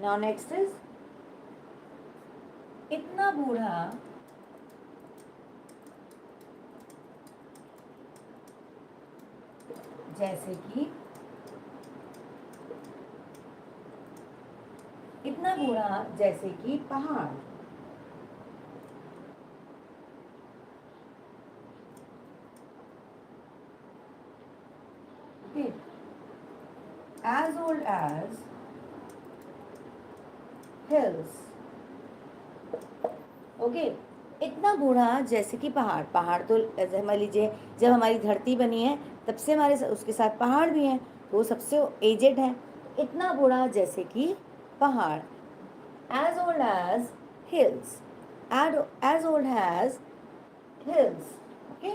Now next is इतना बूढ़ा जैसे कि, इतना बूढ़ा जैसे कि पहाड़। Okay, as old as hills। Okay, इतना बूढ़ा जैसे कि पहाड़। पहाड़ तो मान लीजिए जब हमारी धरती बनी है तब से हमारे उसके साथ पहाड़ भी हैं, तो वो सबसे एजेड है। इतना बूढ़ा जैसे कि पहाड़, as old as hills, as old as hills। Okay,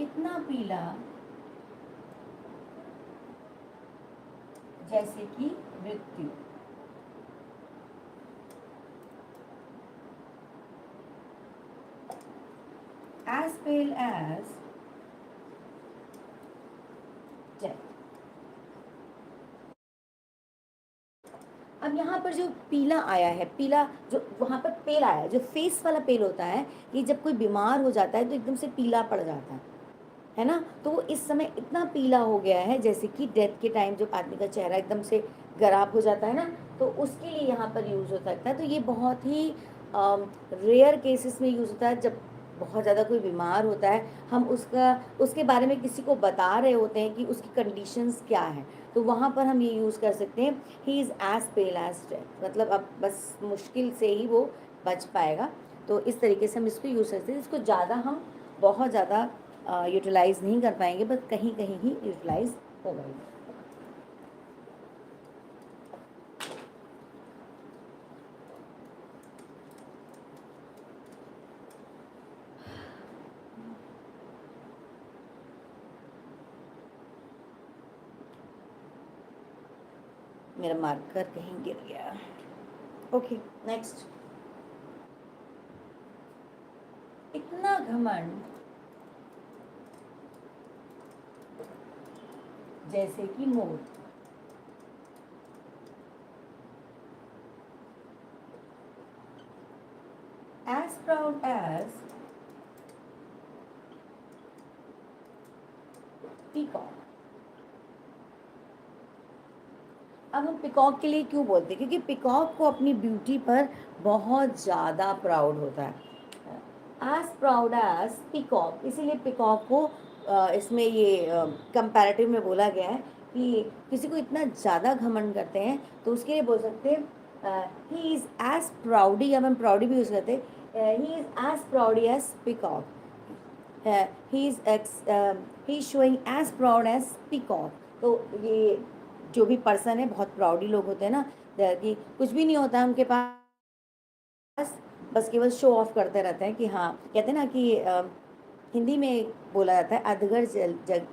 इतना पीला जैसे कि मृत्यु। as pale as death। अब यहाँ पर जो पीला आया है, पीला जो वहाँ पर पेल आया है, जो फेस वाला पेल होता है, ये जब कोई बीमार हो जाता है तो एकदम से पीला पड़ जाता है ना। तो वो इस समय इतना पीला हो गया है जैसे कि डेथ के टाइम जब आदमी का चेहरा एकदम से खराब हो जाता है ना, तो उसके लिए यहाँ पर यूज़ हो सकता है। तो ये बहुत ही रेयर केसेस में यूज़ होता है, जब बहुत ज़्यादा कोई बीमार होता है, हम उसके बारे में किसी को बता रहे होते हैं कि उसकी कंडीशंस क्या है, तो वहाँ पर हम ये यूज़ कर सकते हैं he is as pale as death. मतलब अब बस मुश्किल से ही वो बच पाएगा। तो इस तरीके से हम इसको यूज़ करते हैं। इसको ज़्यादा हम बहुत ज़्यादा यूटिलाइज़ नहीं कर पाएंगे, बस कहीं कहीं ही यूटिलाइज़ होगा। मेरा मार्कर कहीं गिर गया। ओके, नेक्स्ट, इतना घमंड जैसे कि मोर। as proud as peacock। अब हम पिकॉक के लिए क्यों बोलते हैं, क्योंकि पिकॉक को अपनी ब्यूटी पर बहुत ज़्यादा प्राउड होता है। एज प्राउड एज पिकॉक, इसीलिए पिकॉक को इसमें ये कंपैरेटिव में बोला गया है कि किसी को इतना ज़्यादा घमंड करते हैं तो उसके लिए बोल सकते हैं ही इज़ एज प्राउडी। अब हम प्राउडी भी यूज़ करते हैं, he is as proudy as peacock, he is showing as proud as peacock. तो ये जो भी पर्सन है, बहुत प्राउडी लोग होते हैं ना, कि कुछ भी नहीं होता है उनके पास, बस केवल शो ऑफ करते रहते हैं कि हाँ, कहते हैं ना कि हिंदी में बोला जाता है अधगर जल जग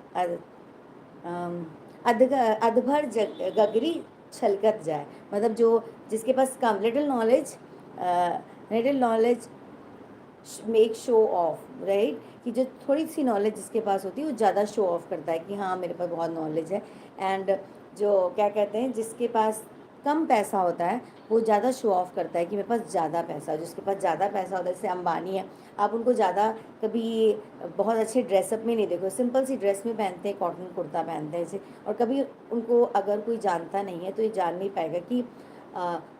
अधभर जग गगरी छलकत जाए। मतलब जो जिसके पास कम little knowledge make show off, right, कि जो थोड़ी सी नॉलेज जिसके पास होती है वो ज़्यादा शो ऑफ करता है कि हाँ मेरे पास बहुत नॉलेज है। एंड जो क्या कहते हैं, जिसके पास कम पैसा होता है वो ज़्यादा शो ऑफ करता है कि मेरे पास ज़्यादा पैसा है। जिसके पास ज़्यादा पैसा होता है, जैसे अंबानी है, आप उनको ज़्यादा कभी बहुत अच्छे ड्रेसअप में नहीं देखो, सिंपल सी ड्रेस में पहनते हैं, कॉटन कुर्ता पहनते हैं ऐसे। और कभी उनको अगर कोई जानता नहीं है तो ये जान नहीं पाएगा कि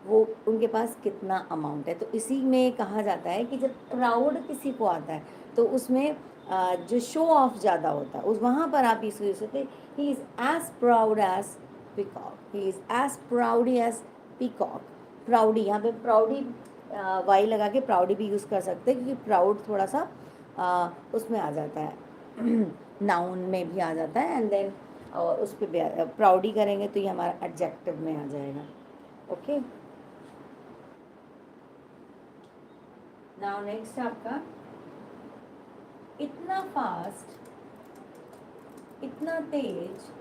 वो उनके पास कितना अमाउंट है। तो इसी में कहा जाता है कि जब प्राउड किसी को आता है तो उसमें जो शो ऑफ ज़्यादा होता है, उस वहाँ पर आप इसको यूज सकते, he is as proud as peacock, he is as proudy as peacock. Proudy, यहाँ पे प्राउडी वाई लगा के प्राउडी भी यूज़ कर सकते हैं, क्योंकि प्राउड थोड़ा सा उसमें आ जाता है नाउन में भी आ जाता है। एंड देन और उस पर प्राउडी करेंगे तो ये हमारा एडजेक्टिव में आ जाएगा। ओके, नाउ नेक्स्ट आपका इतना फास्ट, इतना तेज